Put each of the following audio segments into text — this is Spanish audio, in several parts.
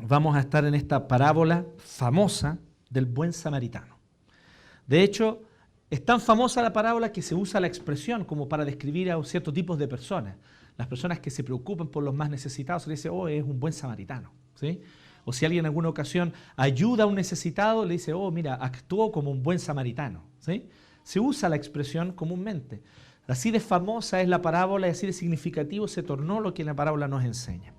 vamos a estar en esta parábola famosa del buen samaritano. De hecho, es tan famosa la parábola que se usa la expresión como para describir a ciertos tipos de personas. Las personas que se preocupan por los más necesitados se le dice, oh, es un buen samaritano, ¿sí? O si alguien en alguna ocasión ayuda a un necesitado, le dice, oh, mira, actuó como un buen samaritano, ¿sí? Se usa la expresión comúnmente. Así de famosa es la parábola y así de significativo se tornó lo que la parábola nos enseña.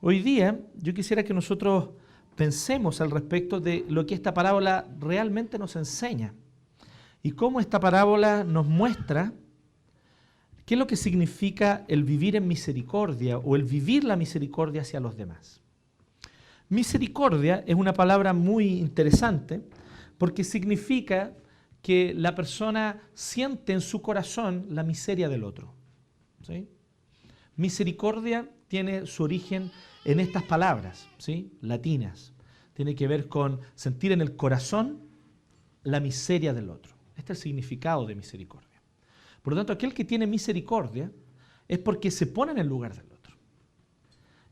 Hoy día yo quisiera que nosotros pensemos al respecto de lo que esta parábola realmente nos enseña y cómo esta parábola nos muestra qué es lo que significa el vivir en misericordia o el vivir la misericordia hacia los demás. Misericordia es una palabra muy interesante porque significa que la persona siente en su corazón la miseria del otro, ¿sí? Misericordia tiene su origen en estas palabras, ¿sí?, latinas. Tiene que ver con sentir en el corazón la miseria del otro. Este es el significado de misericordia. Por lo tanto, aquel que tiene misericordia es porque se pone en el lugar del otro.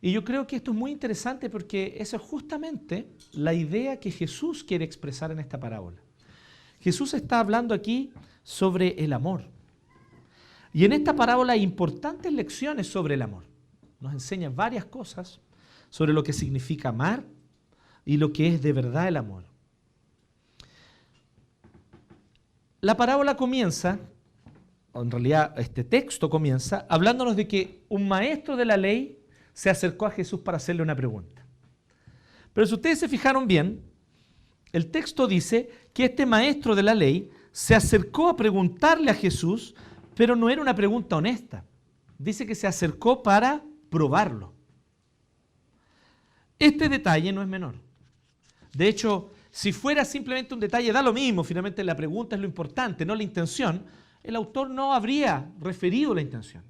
Y yo creo que esto es muy interesante porque esa es justamente la idea que Jesús quiere expresar en esta parábola. Jesús está hablando aquí sobre el amor. Y en esta parábola hay importantes lecciones sobre el amor. Nos enseña varias cosas sobre lo que significa amar y lo que es de verdad el amor. La parábola comienza, o en realidad este texto comienza, hablándonos de que un maestro de la ley se acercó a Jesús para hacerle una pregunta. Pero si ustedes se fijaron bien, el texto dice que este maestro de la ley se acercó a preguntarle a Jesús, pero no era una pregunta honesta. Dice que se acercó para probarlo. Este detalle no es menor. De hecho, si fuera simplemente un detalle, da lo mismo, finalmente la pregunta es lo importante, no la intención, el autor no habría referido la intención.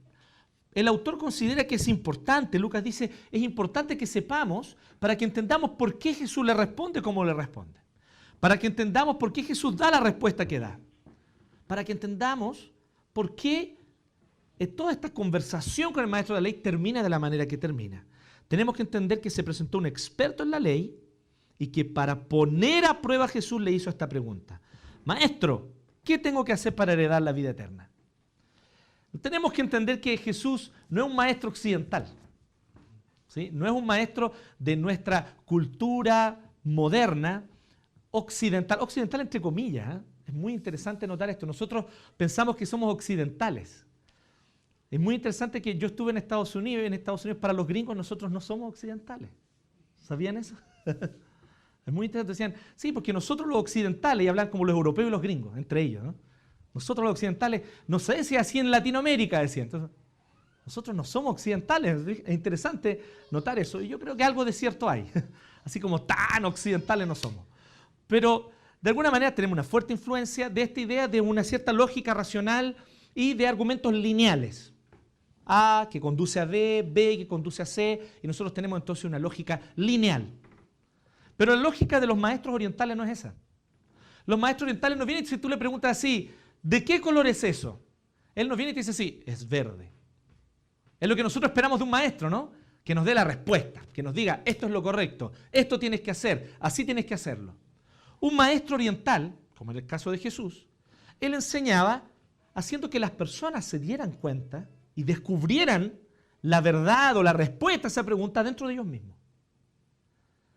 El autor considera que es importante, Lucas dice, es importante que sepamos para que entendamos por qué Jesús le responde como le responde. Para que entendamos por qué Jesús da la respuesta que da. Para que entendamos por qué toda esta conversación con el maestro de la ley termina de la manera que termina. Tenemos que entender que se presentó un experto en la ley y que para poner a prueba a Jesús le hizo esta pregunta. Maestro, ¿qué tengo que hacer para heredar la vida eterna? Tenemos que entender que Jesús no es un maestro occidental, ¿sí? No es un maestro de nuestra cultura moderna, occidental entre comillas, ¿eh? Es muy interesante notar esto. Nosotros pensamos que somos occidentales. Es muy interesante que yo estuve en Estados Unidos y en Estados Unidos para los gringos nosotros no somos occidentales. ¿Sabían eso? Es muy interesante. Decían, sí, porque nosotros los occidentales, y hablan como los europeos y los gringos, entre ellos, ¿no? Nosotros los occidentales, no sé si así en Latinoamérica, decían. Entonces, nosotros no somos occidentales. Es interesante notar eso. Y yo creo que algo de cierto hay. Así como tan occidentales no somos. Pero de alguna manera tenemos una fuerte influencia de esta idea de una cierta lógica racional y de argumentos lineales. A que conduce a B, B que conduce a C, y nosotros tenemos entonces una lógica lineal. Pero la lógica de los maestros orientales no es esa. Los maestros orientales no vienen y si tú le preguntas así, ¿de qué color es eso? Él nos viene y te dice así, es verde. Es lo que nosotros esperamos de un maestro, ¿no? Que nos dé la respuesta, que nos diga, esto es lo correcto, esto tienes que hacer, así tienes que hacerlo. Un maestro oriental, como en el caso de Jesús, él enseñaba haciendo que las personas se dieran cuenta y descubrieran la verdad o la respuesta a esa pregunta dentro de ellos mismos.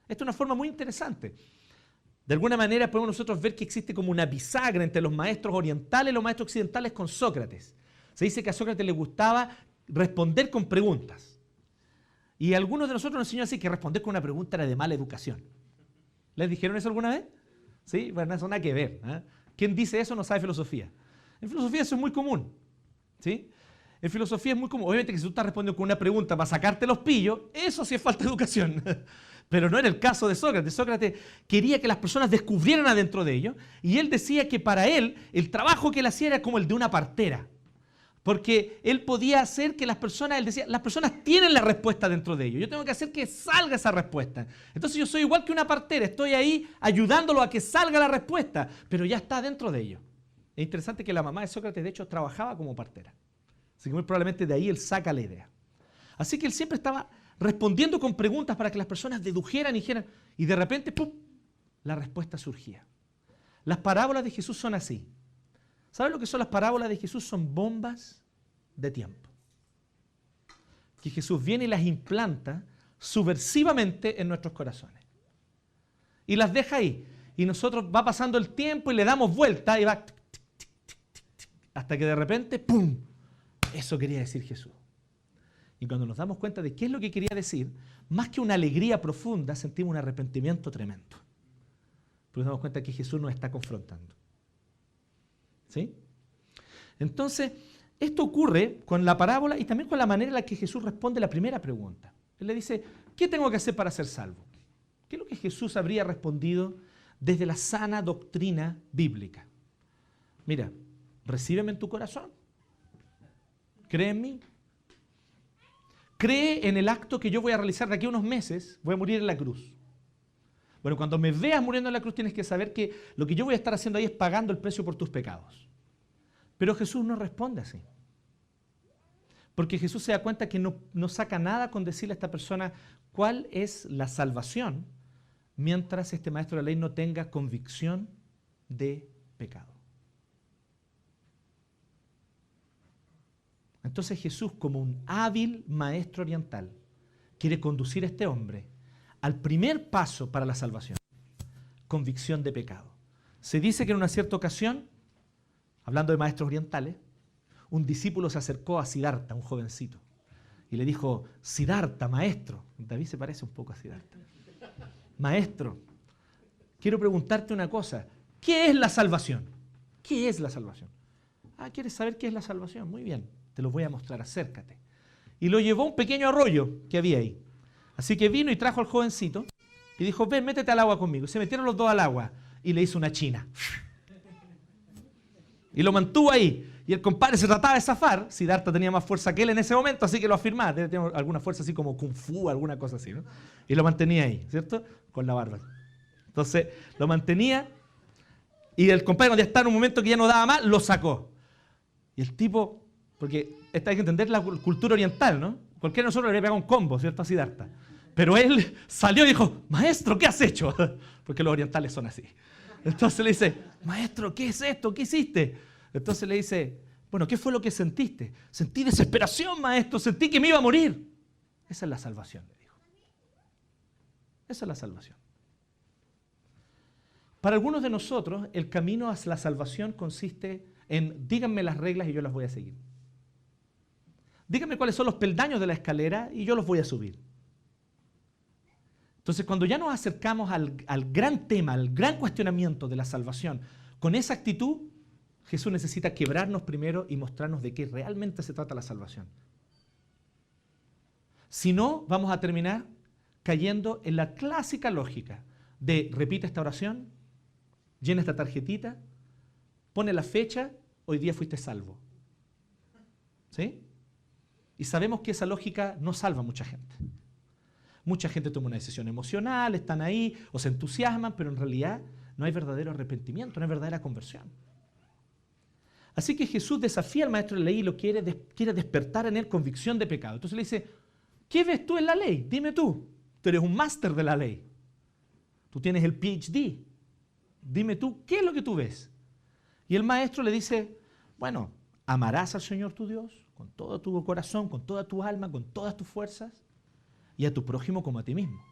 Esta es una forma muy interesante. De alguna manera podemos nosotros ver que existe como una bisagra entre los maestros orientales y los maestros occidentales con Sócrates. Se dice que a Sócrates le gustaba responder con preguntas. Y algunos de nosotros nos enseñó así que responder con una pregunta era de mala educación. ¿Les dijeron eso alguna vez? Sí, bueno, eso nada que ver, ¿eh? Quien dice eso no sabe filosofía. En filosofía eso es muy común, ¿sí? En filosofía es muy común. Obviamente que si tú estás respondiendo con una pregunta para sacarte los pillos, eso sí es falta de educación. Pero no era el caso de Sócrates. Sócrates quería que las personas descubrieran adentro de ellos y él decía que para él el trabajo que él hacía era como el de una partera. Porque él podía hacer que las personas, él decía, las personas tienen la respuesta dentro de ellos. Yo tengo que hacer que salga esa respuesta. Entonces yo soy igual que una partera, estoy ahí ayudándolo a que salga la respuesta, pero ya está dentro de ellos. Es interesante que la mamá de Sócrates de hecho trabajaba como partera. Así que muy probablemente de ahí él saca la idea. Así que él siempre estaba respondiendo con preguntas para que las personas dedujeran y dijeran, y de repente, ¡pum!, la respuesta surgía. Las parábolas de Jesús son así. ¿Saben lo que son las parábolas de Jesús? Son bombas de tiempo. Que Jesús viene y las implanta subversivamente en nuestros corazones. Y las deja ahí. Y nosotros va pasando el tiempo y le damos vuelta y va tic, tic, tic, tic, tic, hasta que de repente, ¡pum!, eso quería decir Jesús. Y cuando nos damos cuenta de qué es lo que quería decir, más que una alegría profunda, sentimos un arrepentimiento tremendo. Porque nos damos cuenta que Jesús nos está confrontando. ¿Sí? Entonces, esto ocurre con la parábola y también con la manera en la que Jesús responde la primera pregunta. Él le dice, ¿qué tengo que hacer para ser salvo? ¿Qué es lo que Jesús habría respondido desde la sana doctrina bíblica? Mira, recíbeme en tu corazón. Cree en mí. Cree en el acto que yo voy a realizar de aquí a unos meses. Voy a morir en la cruz. Bueno, cuando me veas muriendo en la cruz tienes que saber que lo que yo voy a estar haciendo ahí es pagando el precio por tus pecados. Pero Jesús no responde así. Porque Jesús se da cuenta que no saca nada con decirle a esta persona cuál es la salvación mientras este maestro de la ley no tenga convicción de pecado. Entonces Jesús, como un hábil maestro oriental, quiere conducir a este hombre al primer paso para la salvación, convicción de pecado. Se dice que en una cierta ocasión, hablando de maestros orientales, un discípulo se acercó a Siddhartha, un jovencito, y le dijo, Siddhartha, maestro, David se parece un poco a Siddhartha, maestro, quiero preguntarte una cosa, ¿qué es la salvación? ¿Qué es la salvación? Ah, ¿quieres saber qué es la salvación? Muy bien, te lo voy a mostrar, acércate. Y lo llevó a un pequeño arroyo que había ahí. Así que vino y trajo al jovencito y dijo, ven, métete al agua conmigo. Y se metieron los dos al agua y le hizo una china. Y lo mantuvo ahí. Y el compadre se trataba de zafar. Siddhartha tenía más fuerza que él en ese momento, así que lo afirmaba. Tenía alguna fuerza así como kung fu, alguna cosa así, ¿no? Y lo mantenía ahí, ¿cierto? Con la barba. Entonces, lo mantenía y el compadre cuando ya estaba en un momento que ya no daba más, lo sacó. Y el tipo, porque esta hay que entender la cultura oriental, ¿no? Cualquiera de nosotros le habría pegado un combo, ¿cierto? A Siddhartha. Pero él salió y dijo, maestro, ¿qué has hecho? Porque los orientales son así. Entonces le dice, maestro, ¿qué es esto? ¿Qué hiciste? Entonces le dice, bueno, ¿qué fue lo que sentiste? Sentí desesperación, maestro, sentí que me iba a morir. Esa es la salvación, le dijo. Esa es la salvación. Para algunos de nosotros, el camino hacia la salvación consiste en, díganme las reglas y yo las voy a seguir. Díganme cuáles son los peldaños de la escalera y yo los voy a subir. Entonces, cuando ya nos acercamos al gran tema, al gran cuestionamiento de la salvación, con esa actitud, Jesús necesita quebrarnos primero y mostrarnos de qué realmente se trata la salvación. Si no, vamos a terminar cayendo en la clásica lógica de repite esta oración, llena esta tarjetita, pone la fecha, hoy día fuiste salvo. ¿Sí? Y sabemos que esa lógica no salva a mucha gente. Mucha gente toma una decisión emocional, están ahí o se entusiasman, pero en realidad no hay verdadero arrepentimiento, no hay verdadera conversión. Así que Jesús desafía al maestro de la ley y lo quiere despertar en él convicción de pecado. Entonces le dice, ¿qué ves tú en la ley? Dime tú. Tú eres un máster de la ley. Tú tienes el PhD. Dime tú, ¿qué es lo que tú ves? Y el maestro le dice, bueno, amarás al Señor tu Dios con todo tu corazón, con toda tu alma, con todas tus fuerzas y a tu prójimo como a ti mismo.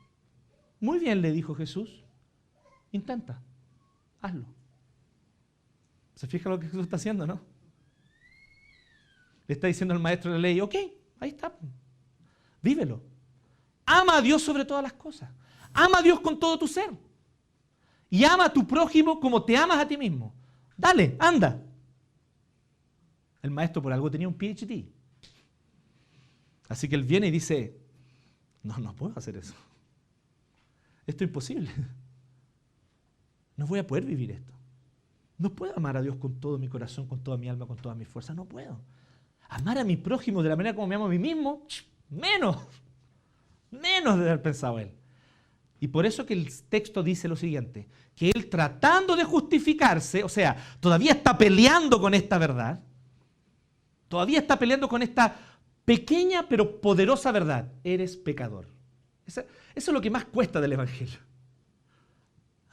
Muy bien, le dijo Jesús, intenta, hazlo. ¿Se fija lo que Jesús está haciendo, no? Le está diciendo al maestro de la ley, ok, ahí está, vívelo. Ama a Dios sobre todas las cosas. Ama a Dios con todo tu ser. Y ama a tu prójimo como te amas a ti mismo. Dale, anda. El maestro por algo tenía un PhD. Así que él viene y dice, no puedo hacer eso. Esto es imposible. No voy a poder vivir esto. No puedo amar a Dios con todo mi corazón, con toda mi alma, con todas mis fuerzas. No puedo. Amar a mi prójimo de la manera como me amo a mí mismo, menos de haber pensado él. Y por eso que el texto dice lo siguiente, que él tratando de justificarse, o sea, todavía está peleando con esta verdad, todavía está peleando con esta Pequeña pero poderosa verdad. Eres pecador. Eso es lo que más cuesta del Evangelio.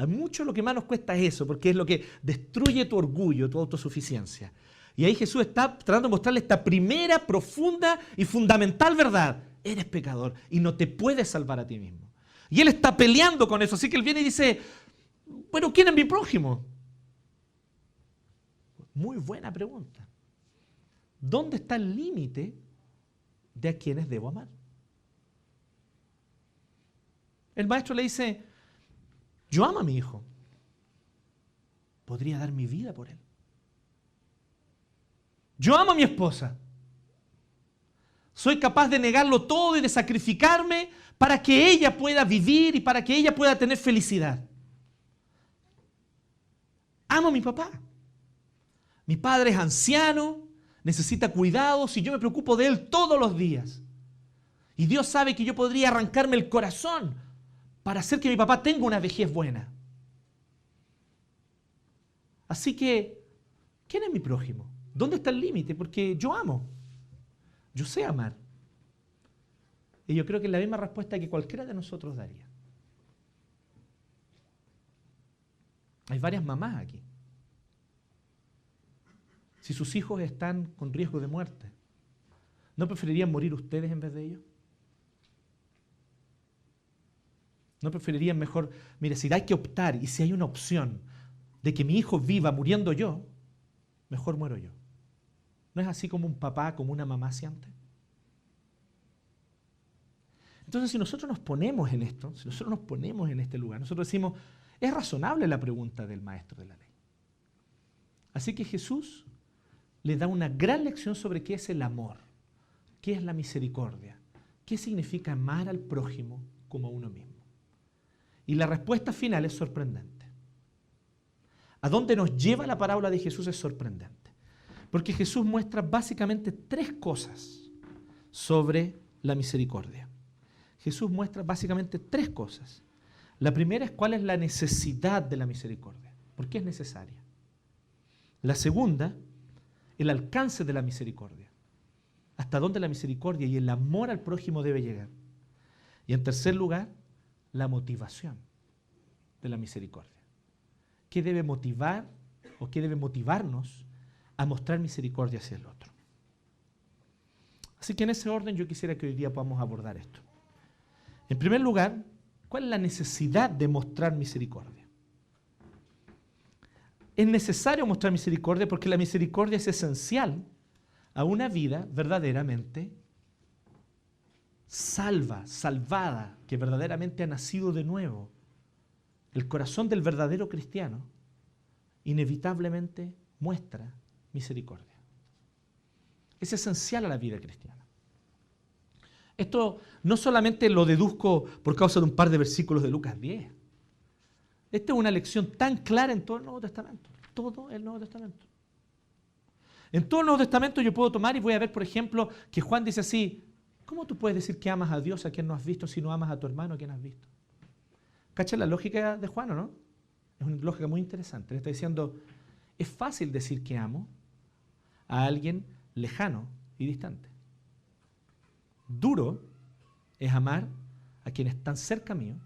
A mucho lo que más nos cuesta es eso, porque es lo que destruye tu orgullo, tu autosuficiencia. Y ahí Jesús está tratando de mostrarle esta primera, profunda y fundamental verdad. Eres pecador y no te puedes salvar a ti mismo. Y él está peleando con eso, así que él viene y dice, bueno, ¿quién es mi prójimo? Muy buena pregunta. ¿Dónde está el límite de a quienes debo amar? El maestro le dice, yo amo a mi hijo. Podría dar mi vida por él. Yo amo a mi esposa. Soy capaz de negarlo todo y de sacrificarme para que ella pueda vivir y para que ella pueda tener felicidad. Amo a mi papá. Mi padre es anciano, necesita cuidados y yo me preocupo de él todos los días. Y Dios sabe que yo podría arrancarme el corazón para hacer que mi papá tenga una vejez buena. Así que, ¿quién es mi prójimo? ¿Dónde está el límite? Porque yo amo. Yo sé amar. Y yo creo que es la misma respuesta que cualquiera de nosotros daría. Hay varias mamás aquí. Si sus hijos están con riesgo de muerte, ¿no preferirían morir ustedes en vez de ellos? ¿No preferirían mejor, mire, si hay que optar y si hay una opción de que mi hijo viva muriendo yo, mejor muero yo? ¿No es así como un papá, como una mamá siente? Entonces, si nosotros nos ponemos en esto, si nosotros nos ponemos en este lugar, nosotros decimos, es razonable la pregunta del maestro de la ley. Así que Jesús le da una gran lección sobre qué es el amor, qué es la misericordia, qué significa amar al prójimo como a uno mismo. Y la respuesta final es sorprendente. A dónde nos lleva la parábola de Jesús es sorprendente. Porque Jesús muestra básicamente tres cosas sobre la misericordia. Jesús muestra básicamente tres cosas. La primera es cuál es la necesidad de la misericordia. ¿Por qué es necesaria? La segunda, el alcance de la misericordia. Hasta dónde la misericordia y el amor al prójimo debe llegar. Y en tercer lugar, la motivación de la misericordia. ¿Qué debe motivar o qué debe motivarnos a mostrar misericordia hacia el otro? Así que en ese orden yo quisiera que hoy día podamos abordar esto. En primer lugar, ¿cuál es la necesidad de mostrar misericordia? Es necesario mostrar misericordia porque la misericordia es esencial a una vida verdaderamente salvada, que verdaderamente ha nacido de nuevo. El corazón del verdadero cristiano inevitablemente muestra misericordia. Es esencial a la vida cristiana. Esto no solamente lo deduzco por causa de un par de versículos de Lucas 10. Esta es una lección tan clara en todo el Nuevo Testamento. Todo el Nuevo Testamento. En todo el Nuevo Testamento yo puedo tomar y voy a ver, por ejemplo, que Juan dice así, ¿cómo tú puedes decir que amas a Dios a quien no has visto si no amas a tu hermano a quien has visto? ¿Cacha la lógica de Juan o no? Es una lógica muy interesante. Le está diciendo, es fácil decir que amo a alguien lejano y distante. Duro es amar a quienes están cerca mío.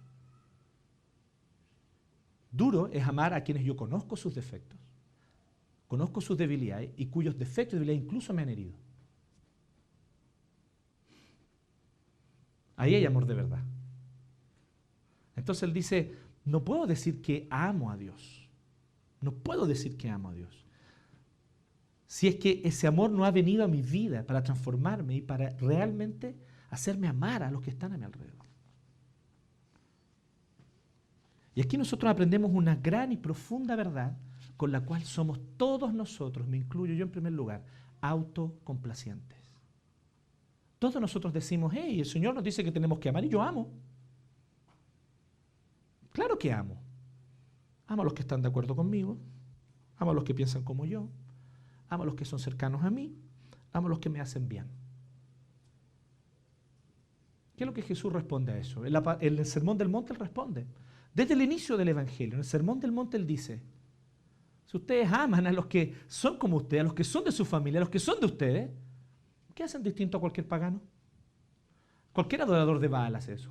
Duro es amar a quienes yo conozco sus defectos, conozco sus debilidades y cuyos defectos y debilidades incluso me han herido. Ahí hay amor de verdad. Entonces él dice, no puedo decir que amo a Dios. No puedo decir que amo a Dios. Si es que ese amor no ha venido a mi vida para transformarme y para realmente hacerme amar a los que están a mi alrededor. Y aquí nosotros aprendemos una gran y profunda verdad con la cual somos todos nosotros, me incluyo yo en primer lugar, autocomplacientes. Todos nosotros decimos, hey, el Señor nos dice que tenemos que amar y yo amo. Claro que amo. Amo a los que están de acuerdo conmigo, amo a los que piensan como yo, amo a los que son cercanos a mí, amo a los que me hacen bien. ¿Qué es lo que Jesús responde a eso? En el Sermón del Monte él responde. Desde el inicio del Evangelio, en el Sermón del Monte él dice, si ustedes aman a los que son como ustedes, a los que son de su familia, a los que son de ustedes, ¿Qué hacen distinto a cualquier pagano? Cualquier adorador de Baal hace eso.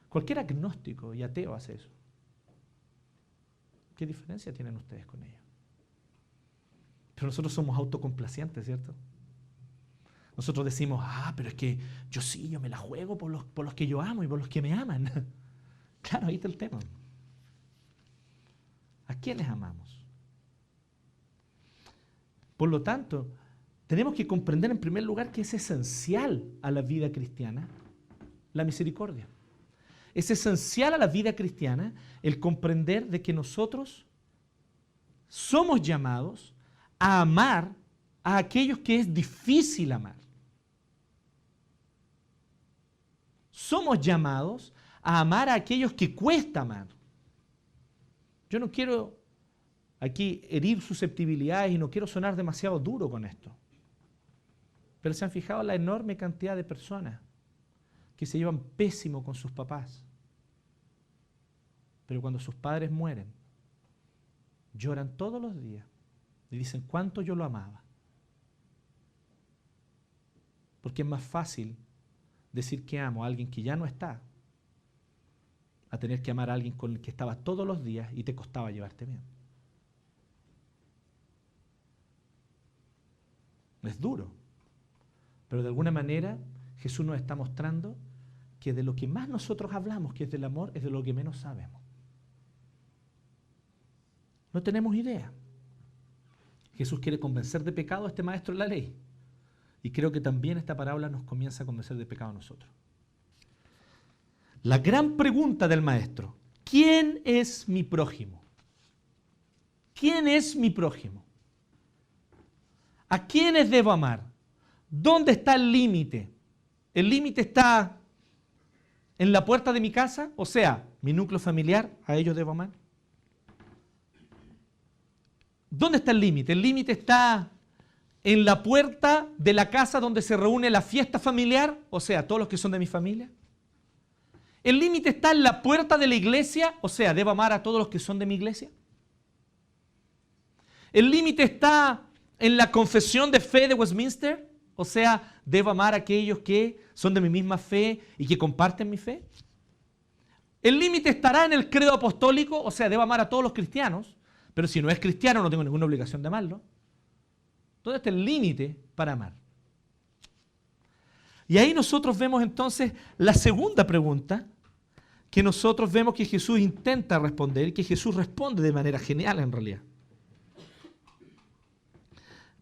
Cualquier agnóstico y ateo hace eso. ¿Qué diferencia tienen ustedes con ellos? Pero nosotros somos autocomplacientes, ¿cierto? Nosotros decimos, pero es que yo me la juego por los que yo amo y por los que me aman. Claro, ahí está el tema. ¿A quiénes amamos? Por lo tanto, tenemos que comprender en primer lugar que es esencial a la vida cristiana la misericordia. Es esencial a la vida cristiana el comprender de que nosotros somos llamados a amar a aquellos que es difícil amar. Somos llamados a amar a aquellos que cuesta amar. Yo no quiero aquí herir susceptibilidades y no quiero sonar demasiado duro con esto. Pero se han fijado la enorme cantidad de personas que se llevan pésimo con sus papás. Pero cuando sus padres mueren, lloran todos los días y dicen cuánto yo lo amaba. Porque es más fácil decir que amo a alguien que ya no está a tener que amar a alguien con el que estabas todos los días y te costaba llevarte bien. Es duro, pero de alguna manera Jesús nos está mostrando que de lo que más nosotros hablamos, que es del amor, es de lo que menos sabemos. No tenemos idea. Jesús quiere convencer de pecado a este maestro de la ley. Y creo que también esta parábola nos comienza a convencer de pecado a nosotros. La gran pregunta del maestro: ¿quién es mi prójimo? ¿Quién es mi prójimo? ¿A quiénes debo amar? ¿Dónde está el límite? ¿El límite está en la puerta de mi casa? O sea, mi núcleo familiar, ¿a ellos debo amar? ¿Dónde está el límite? El límite está en la puerta de la casa donde se reúne la fiesta familiar, o sea, todos los que son de mi familia. El límite está en la puerta de la iglesia, o sea, ¿debo amar a todos los que son de mi iglesia? El límite está en la confesión de fe de Westminster, o sea, ¿debo amar a aquellos que son de mi misma fe y que comparten mi fe? El límite estará en el credo apostólico, o sea, ¿debo amar a todos los cristianos? Pero si no es cristiano no tengo ninguna obligación de amarlo. ¿Dónde está el límite para amar? Y ahí nosotros vemos entonces la segunda pregunta que nosotros vemos que Jesús intenta responder y que Jesús responde de manera genial en realidad.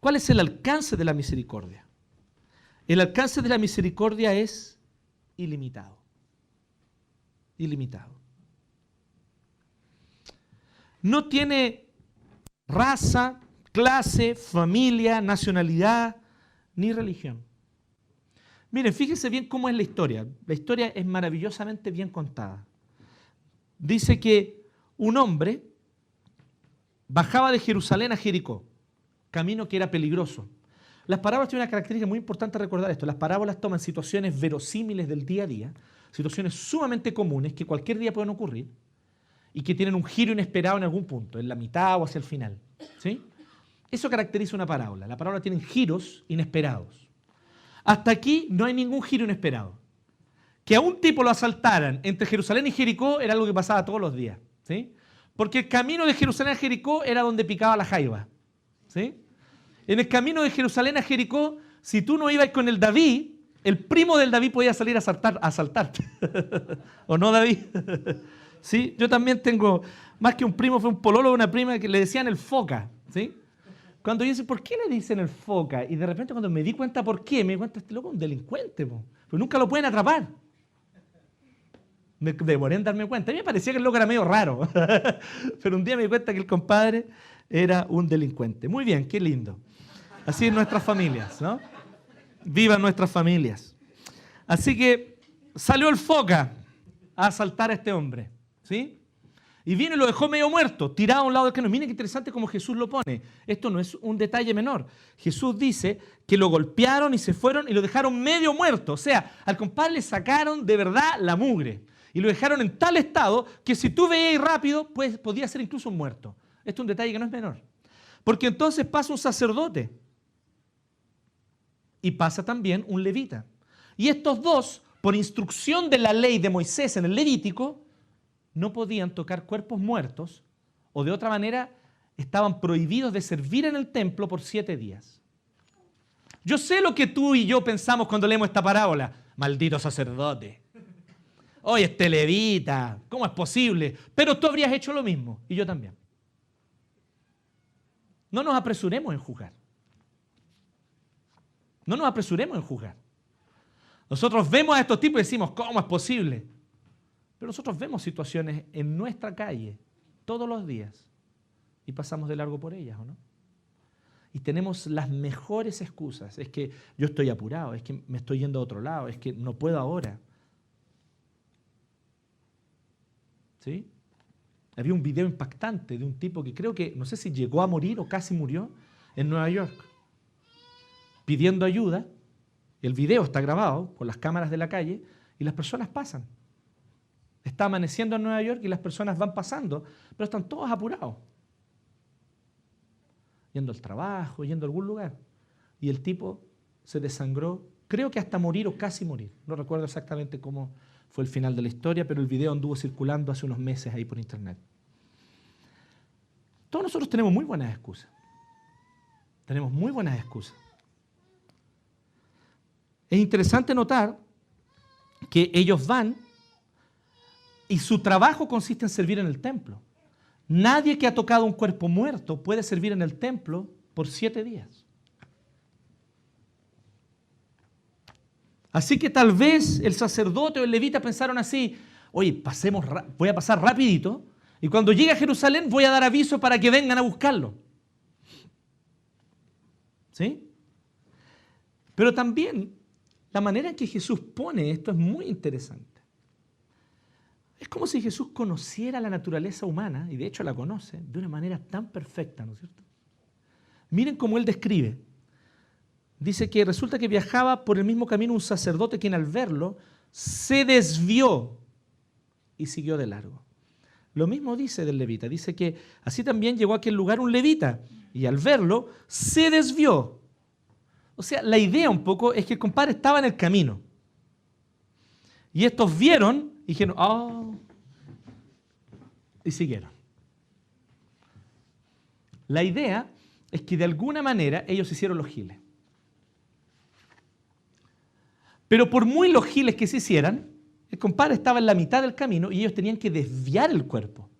¿Cuál es el alcance de la misericordia? El alcance de la misericordia es ilimitado. Ilimitado. No tiene raza, clase, familia, nacionalidad, ni religión. Miren, fíjense bien cómo es la historia. La historia es maravillosamente bien contada. Dice que un hombre bajaba de Jerusalén a Jericó, camino que era peligroso. Las parábolas tienen una característica muy importante recordar esto. Las parábolas toman situaciones verosímiles del día a día, situaciones sumamente comunes que cualquier día pueden ocurrir y que tienen un giro inesperado en algún punto, en la mitad o hacia el final. ¿Sí? Eso caracteriza una parábola. La parábola tiene giros inesperados. Hasta aquí no hay ningún giro inesperado. Que a un tipo lo asaltaran entre Jerusalén y Jericó era algo que pasaba todos los días. ¿Sí? Porque el camino de Jerusalén a Jericó era donde picaba la jaiba. ¿Sí? En el camino de Jerusalén a Jericó, si tú no ibas con el David, el primo del David podía salir a asaltarte. ¿O no, David? ¿Sí? Yo también tengo, más que un primo, fue un pololo de una prima que le decían el foca. ¿Sí? Cuando yo decía, ¿por qué le dicen el foca? Y de repente cuando me di cuenta por qué, me di cuenta, este loco es un delincuente, pues nunca lo pueden atrapar. Me demoré en darme cuenta. A mí me parecía que el loco era medio raro. Pero un día me di cuenta que el compadre era un delincuente. Muy bien, qué lindo. Así es nuestras familias, ¿no? Vivan nuestras familias. Así que salió el foca a asaltar a este hombre, ¿sí? Y vino y lo dejó medio muerto, tirado a un lado del camino. Miren qué interesante cómo Jesús lo pone. Esto no es un detalle menor. Jesús dice que lo golpearon y se fueron y lo dejaron medio muerto. O sea, al compadre le sacaron de verdad la mugre. Y lo dejaron en tal estado que si tú veías rápido, pues podía ser incluso un muerto. Esto es un detalle que no es menor. Porque entonces pasa un sacerdote y pasa también un levita. Y estos dos, por instrucción de la ley de Moisés en el Levítico, no podían tocar cuerpos muertos o de otra manera estaban prohibidos de servir en el templo por 7 días. Yo sé lo que tú y yo pensamos cuando leemos esta parábola. Maldito sacerdote. Oye, este levita, ¿cómo es posible? Pero tú habrías hecho lo mismo y yo también. No nos apresuremos en juzgar. No nos apresuremos en juzgar. Nosotros vemos a estos tipos y decimos, ¿cómo es posible? Pero nosotros vemos situaciones en nuestra calle todos los días y pasamos de largo por ellas, ¿o no? Y tenemos las mejores excusas. Es que yo estoy apurado, es que me estoy yendo a otro lado, es que no puedo ahora. ¿Sí? Había un video impactante de un tipo que creo que, no sé si llegó a morir o casi murió en Nueva York, pidiendo ayuda. El video está grabado por las cámaras de la calle y las personas pasan. Está amaneciendo en Nueva York y las personas van pasando, pero están todos apurados. Yendo al trabajo, yendo a algún lugar. Y el tipo se desangró, creo que hasta morir o casi morir. No recuerdo exactamente cómo fue el final de la historia, pero el video anduvo circulando hace unos meses ahí por internet. Todos nosotros tenemos muy buenas excusas. Tenemos muy buenas excusas. Es interesante notar que ellos van y su trabajo consiste en servir en el templo. Nadie que ha tocado un cuerpo muerto puede servir en el templo por 7 días. Así que tal vez el sacerdote o el levita pensaron así, oye, voy a pasar rapidito y cuando llegue a Jerusalén voy a dar aviso para que vengan a buscarlo. ¿Sí? Pero también la manera en que Jesús pone esto es muy interesante. Es como si Jesús conociera la naturaleza humana, y de hecho la conoce, de una manera tan perfecta, ¿no es cierto? Miren cómo él describe. Dice que resulta que viajaba por el mismo camino un sacerdote quien al verlo se desvió y siguió de largo. Lo mismo dice del levita. Dice que así también llegó a aquel lugar un levita y al verlo se desvió. O sea, la idea un poco es que el compadre estaba en el camino. Y estos vieron y dijeron, oh, y siguieron. La idea es que de alguna manera ellos hicieron los giles. Pero por muy los giles que se hicieran, el compadre estaba en la mitad del camino y ellos tenían que desviar el cuerpo.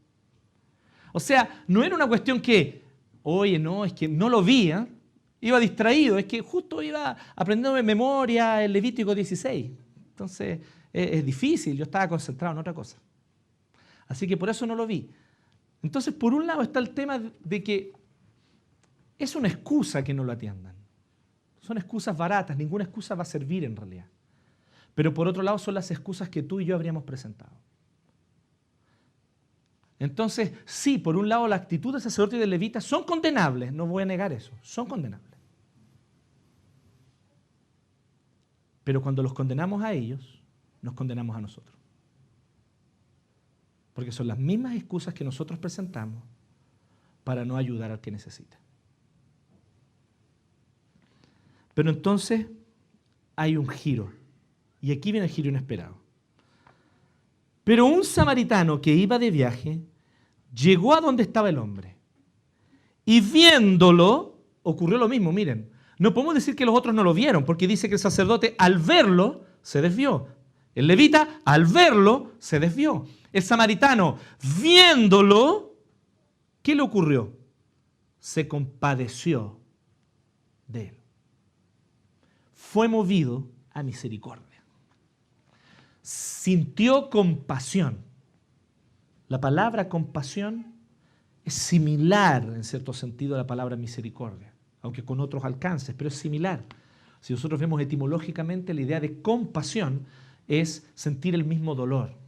O sea, no era una cuestión que, oye, no, es que no lo vi, ¿eh? Iba distraído, es que justo iba aprendiendo de memoria el Levítico 16. Entonces, es difícil, yo estaba concentrado en otra cosa. Así que por eso no lo vi. Entonces, por un lado está el tema de que es una excusa que no lo atiendan. Son excusas baratas, ninguna excusa va a servir en realidad. Pero por otro lado son las excusas que tú y yo habríamos presentado. Entonces, sí, por un lado la actitud del sacerdote y del levita son condenables, no voy a negar eso, son condenables. Pero cuando los condenamos a ellos, nos condenamos a nosotros. Porque son las mismas excusas que nosotros presentamos para no ayudar al que necesita. Pero entonces hay un giro. Y aquí viene el giro inesperado. Pero un samaritano que iba de viaje llegó a donde estaba el hombre. Y viéndolo, ocurrió lo mismo, miren. No podemos decir que los otros no lo vieron, porque dice que el sacerdote al verlo se desvió. El levita al verlo se desvió. El samaritano viéndolo, ¿qué le ocurrió? Se compadeció de él. Fue movido a misericordia. Sintió compasión. La palabra compasión es similar en cierto sentido a la palabra misericordia, aunque con otros alcances, pero es similar. Si nosotros vemos etimológicamente, la idea de compasión es sentir el mismo dolor.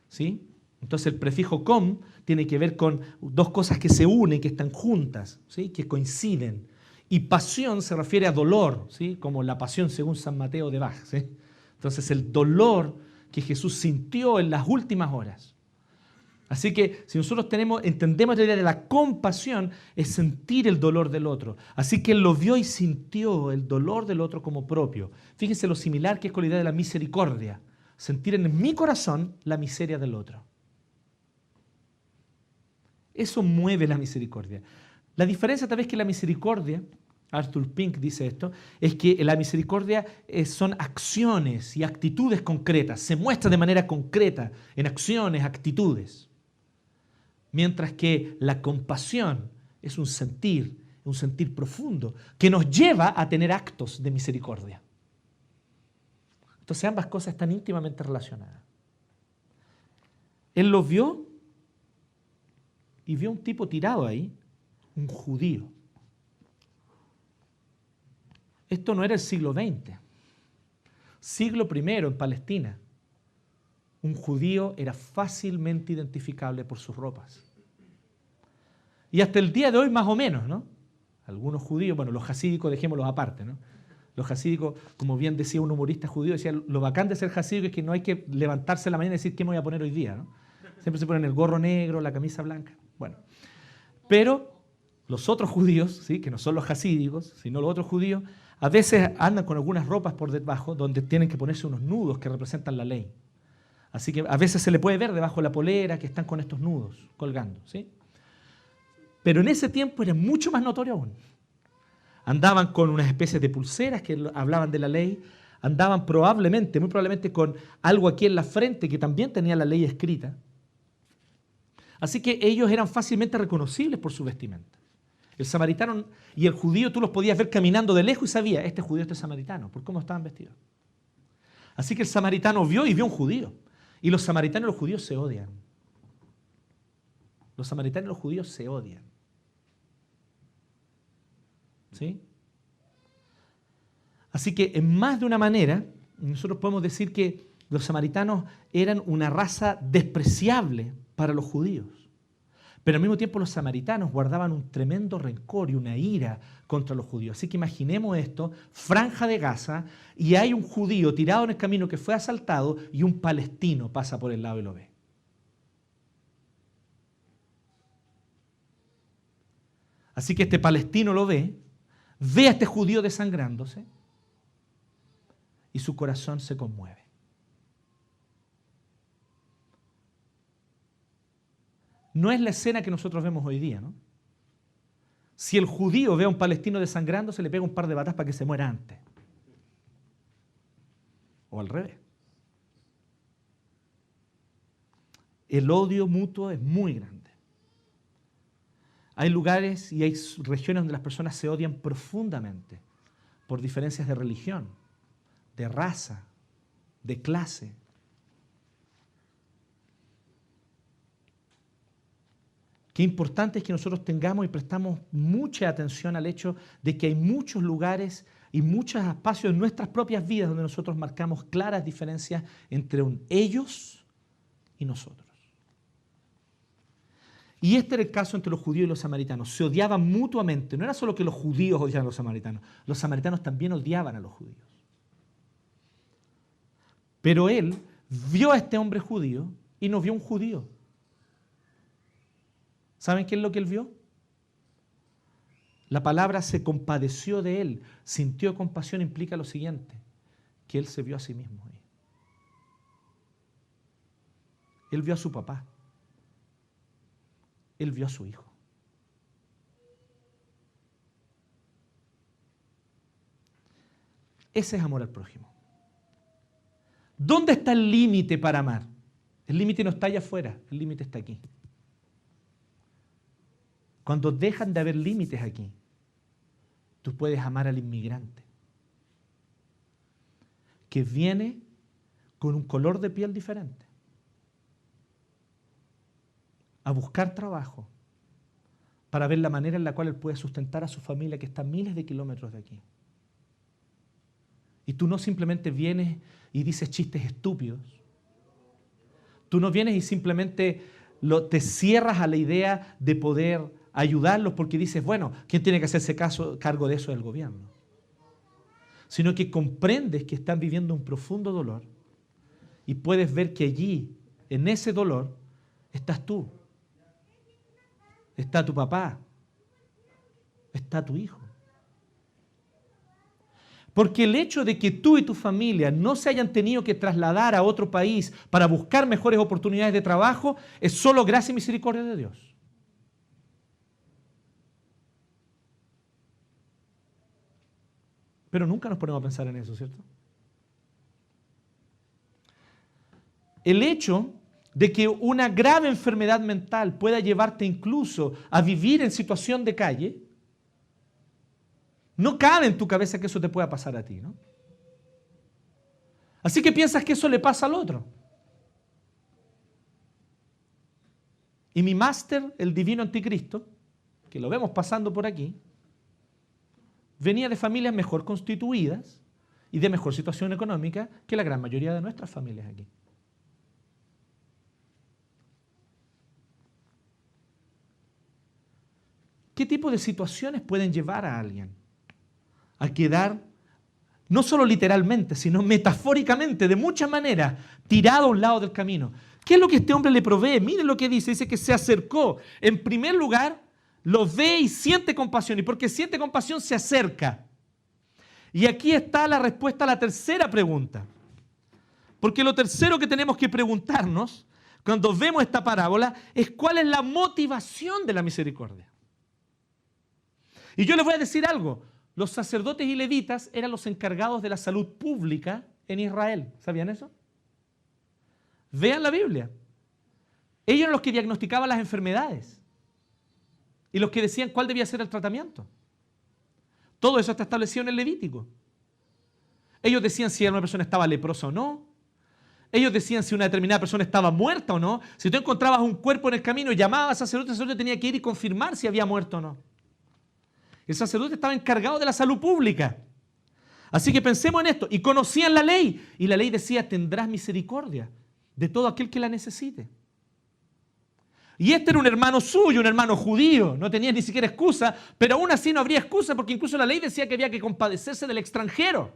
¿Sí? Entonces el prefijo com tiene que ver con dos cosas que se unen, que están juntas, ¿sí? Que coinciden. Y pasión se refiere a dolor, ¿sí? Como la pasión según San Mateo de Bach, ¿sí? Entonces el dolor que Jesús sintió en las últimas horas. Así que si nosotros entendemos la idea de la compasión, es sentir el dolor del otro. Así que él lo vio y sintió el dolor del otro como propio. Fíjense lo similar que es con la idea de la misericordia. Sentir en mi corazón la miseria del otro. Eso mueve la misericordia. La diferencia tal vez que la misericordia, Arthur Pink dice esto, es que la misericordia son acciones y actitudes concretas. Se muestra de manera concreta en acciones, actitudes. Mientras que la compasión es un sentir profundo que nos lleva a tener actos de misericordia. Entonces ambas cosas están íntimamente relacionadas. Él lo vio y vio un tipo tirado ahí, un judío. Esto no era el siglo XX. Siglo I en Palestina. Un judío era fácilmente identificable por sus ropas. Y hasta el día de hoy más o menos, ¿no? Algunos judíos, bueno, los hasídicos dejémoslos aparte, ¿no? Los hasídicos, como bien decía un humorista judío, decía, lo bacán de ser hasídico es que no hay que levantarse a la mañana y decir qué me voy a poner hoy día, ¿no? Siempre se ponen el gorro negro, la camisa blanca. Bueno, pero los otros judíos, ¿sí? Que no son los hasídicos, sino los otros judíos, a veces andan con algunas ropas por debajo donde tienen que ponerse unos nudos que representan la ley. Así que a veces se le puede ver debajo de la polera que están con estos nudos colgando, ¿sí? Pero en ese tiempo era mucho más notorio aún. Andaban con unas especies de pulseras que hablaban de la ley, andaban probablemente, muy probablemente con algo aquí en la frente que también tenía la ley escrita. Así que ellos eran fácilmente reconocibles por su vestimenta. El samaritano y el judío tú los podías ver caminando de lejos y sabía, este judío, este samaritano, por cómo estaban vestidos. Así que el samaritano vio y vio un judío. Y los samaritanos y los judíos se odian. Los samaritanos y los judíos se odian. ¿Sí? Así que en más de una manera, nosotros podemos decir que los samaritanos eran una raza despreciable para los judíos. Pero al mismo tiempo los samaritanos guardaban un tremendo rencor y una ira contra los judíos. Así que imaginemos esto, franja de Gaza, y hay un judío tirado en el camino que fue asaltado y un palestino pasa por el lado y lo ve. Así que este palestino lo ve a este judío desangrándose y su corazón se conmueve. No es la escena que nosotros vemos hoy día, ¿no? Si el judío ve a un palestino desangrándose, le pega un par de batas para que se muera antes. O al revés. El odio mutuo es muy grande. Hay lugares y hay regiones donde las personas se odian profundamente por diferencias de religión, de raza, de clase. Qué importante es que nosotros tengamos y prestamos mucha atención al hecho de que hay muchos lugares y muchos espacios en nuestras propias vidas donde nosotros marcamos claras diferencias entre ellos y nosotros. Y este era el caso entre los judíos y los samaritanos. Se odiaban mutuamente. No era solo que los judíos odiaban a los samaritanos también odiaban a los judíos. Pero él vio a este hombre judío y no vio un judío. ¿Saben qué es lo que él vio? La palabra se compadeció de él. Sintió compasión implica lo siguiente, que él se vio a sí mismo ahí. Él vio a su papá. Él vio a su hijo. Ese es amor al prójimo. ¿Dónde está el límite para amar? El límite no está allá afuera, el límite está aquí. Cuando dejan de haber límites aquí, tú puedes amar al inmigrante que viene con un color de piel diferente a buscar trabajo para ver la manera en la cual él puede sustentar a su familia que está a miles de kilómetros de aquí. Y tú no simplemente vienes y dices chistes estúpidos. Tú no vienes y simplemente te cierras a la idea de poder ayudarlos porque dices, bueno, ¿quién tiene que hacerse cargo de eso? Es el gobierno. Sino que comprendes que están viviendo un profundo dolor y puedes ver que allí, en ese dolor, estás tú, está tu papá, está tu hijo. Porque el hecho de que tú y tu familia no se hayan tenido que trasladar a otro país para buscar mejores oportunidades de trabajo es solo gracia y misericordia de Dios. Pero nunca nos ponemos a pensar en eso, ¿cierto? El hecho de que una grave enfermedad mental pueda llevarte incluso a vivir en situación de calle, no cabe en tu cabeza que eso te pueda pasar a ti, ¿no? Así que piensas que eso le pasa al otro. Y mi máster, el divino anticristo, que lo vemos pasando por aquí, venía de familias mejor constituidas y de mejor situación económica que la gran mayoría de nuestras familias aquí. ¿Qué tipo de situaciones pueden llevar a alguien a quedar, no solo literalmente, sino metafóricamente, de muchas maneras, tirado a un lado del camino? ¿Qué es lo que este hombre le provee? Miren lo que dice. Dice que se acercó. En primer lugar, lo ve y siente compasión. Y porque siente compasión, se acerca. Y aquí está la respuesta a la tercera pregunta. Porque lo tercero que tenemos que preguntarnos cuando vemos esta parábola es cuál es la motivación de la misericordia. Y yo les voy a decir algo. Los sacerdotes y levitas eran los encargados de la salud pública en Israel. ¿Sabían eso? Vean la Biblia. Ellos eran los que diagnosticaban las enfermedades y los que decían cuál debía ser el tratamiento. Todo eso está establecido en el Levítico. Ellos decían si una persona estaba leprosa o no. Ellos decían si una determinada persona estaba muerta o no. Si tú encontrabas un cuerpo en el camino y llamabas al sacerdote, el sacerdote tenía que ir y confirmar si había muerto o no. El sacerdote estaba encargado de la salud pública. Así que pensemos en esto. Y conocían la ley. Y la ley decía, tendrás misericordia de todo aquel que la necesite. Y este era un hermano suyo, un hermano judío. No tenía ni siquiera excusa, pero aún así no habría excusa porque incluso la ley decía que había que compadecerse del extranjero.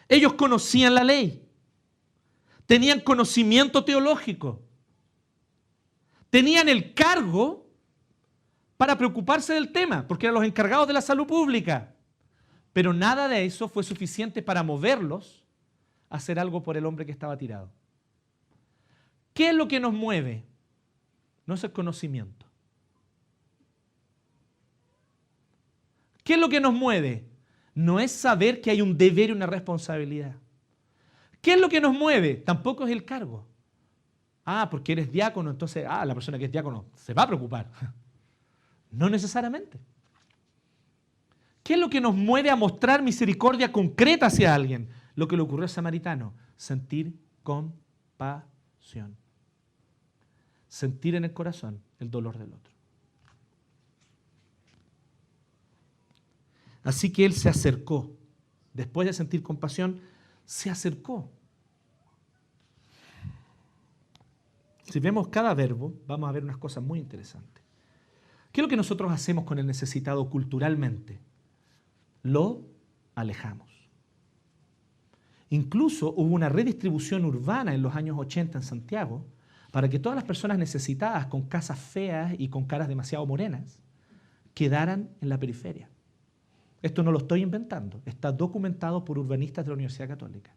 Ellos conocían la ley. Tenían conocimiento teológico. Tenían el cargo para preocuparse del tema, porque eran los encargados de la salud pública. Pero nada de eso fue suficiente para moverlos a hacer algo por el hombre que estaba tirado. ¿Qué es lo que nos mueve? No es el conocimiento. ¿Qué es lo que nos mueve? No es saber que hay un deber y una responsabilidad. ¿Qué es lo que nos mueve? Tampoco es el cargo. Porque eres diácono, entonces, la persona que es diácono se va a preocupar. No necesariamente. ¿Qué es lo que nos mueve a mostrar misericordia concreta hacia alguien? Lo que le ocurrió al samaritano. Sentir compasión. Sentir en el corazón el dolor del otro. Así que él se acercó. Después de sentir compasión, se acercó. Si vemos cada verbo, vamos a ver unas cosas muy interesantes. ¿Qué es lo que nosotros hacemos con el necesitado culturalmente? Lo alejamos. Incluso hubo una redistribución urbana en los años 80 en Santiago para que todas las personas necesitadas con casas feas y con caras demasiado morenas quedaran en la periferia. Esto no lo estoy inventando, está documentado por urbanistas de la Universidad Católica.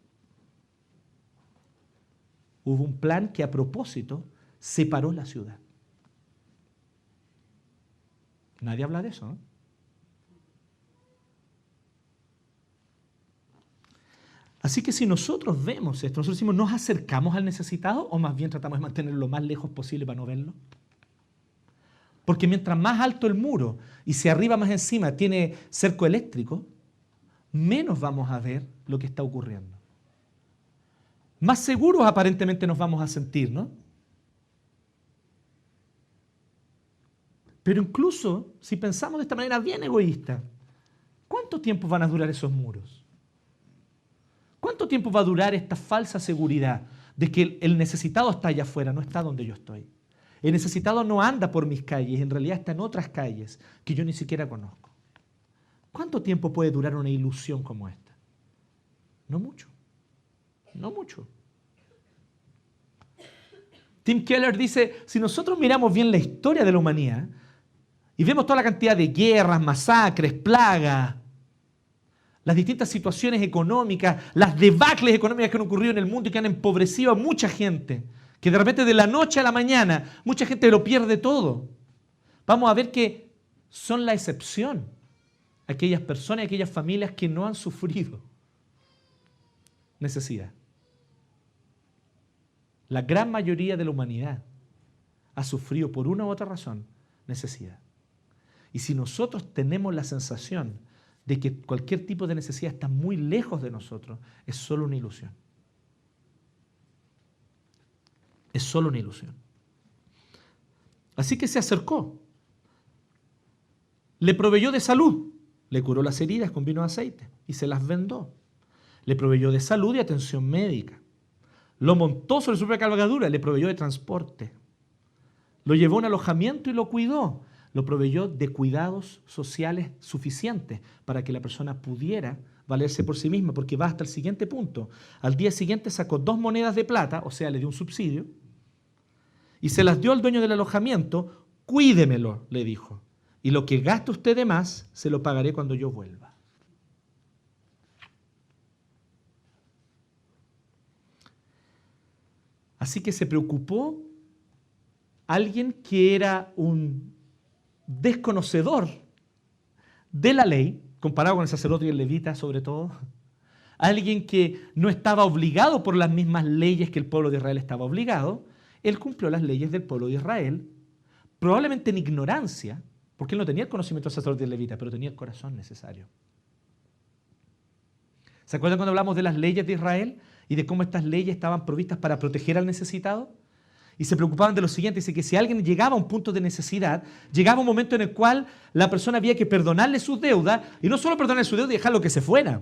Hubo un plan que a propósito separó la ciudad. Nadie habla de eso, ¿no? Así que si nosotros vemos esto, nosotros decimos, ¿nos acercamos al necesitado o más bien tratamos de mantenerlo lo más lejos posible para no verlo? Porque mientras más alto el muro y si arriba más encima tiene cerco eléctrico, menos vamos a ver lo que está ocurriendo. Más seguros aparentemente nos vamos a sentir, ¿no? Pero incluso si pensamos de esta manera bien egoísta, ¿cuánto tiempo van a durar esos muros? ¿Cuánto tiempo va a durar esta falsa seguridad de que el necesitado está allá afuera, no está donde yo estoy? El necesitado no anda por mis calles, en realidad está en otras calles que yo ni siquiera conozco. ¿Cuánto tiempo puede durar una ilusión como esta? No mucho. No mucho. Tim Keller dice, si nosotros miramos bien la historia de la humanidad y vemos toda la cantidad de guerras, masacres, plagas, las distintas situaciones económicas, las debacles económicas que han ocurrido en el mundo y que han empobrecido a mucha gente, que de repente de la noche a la mañana mucha gente lo pierde todo, vamos a ver que son la excepción aquellas personas y aquellas familias que no han sufrido necesidad. La gran mayoría de la humanidad ha sufrido por una u otra razón necesidad. Y si nosotros tenemos la sensación de que cualquier tipo de necesidad está muy lejos de nosotros, es solo una ilusión. Es solo una ilusión. Así que se acercó. Le proveyó de salud. Le curó las heridas con vino de aceite y se las vendó. Le proveyó de salud y atención médica. Lo montó sobre su propia cabalgadura, le proveyó de transporte. Lo llevó a un alojamiento y lo cuidó. Lo proveyó de cuidados sociales suficientes para que la persona pudiera valerse por sí misma, porque va hasta el siguiente punto. Al día siguiente sacó 2 monedas de plata, o sea, le dio un subsidio, y se las dio al dueño del alojamiento. Cuídemelo, le dijo, y lo que gaste usted de más, se lo pagaré cuando yo vuelva. Así que se preocupó alguien que era un desconocedor de la ley, comparado con el sacerdote y el levita sobre todo, alguien que no estaba obligado por las mismas leyes que el pueblo de Israel estaba obligado. Él cumplió las leyes del pueblo de Israel, probablemente en ignorancia, porque él no tenía el conocimiento del sacerdote y el levita, pero tenía el corazón necesario. ¿Se acuerdan cuando hablamos de las leyes de Israel y de cómo estas leyes estaban provistas para proteger al necesitado? Y se preocupaban de lo siguiente, dice que si alguien llegaba a un punto de necesidad, llegaba un momento en el cual la persona había que perdonarle sus deudas, y no solo perdonarle su deuda y dejarlo que se fuera,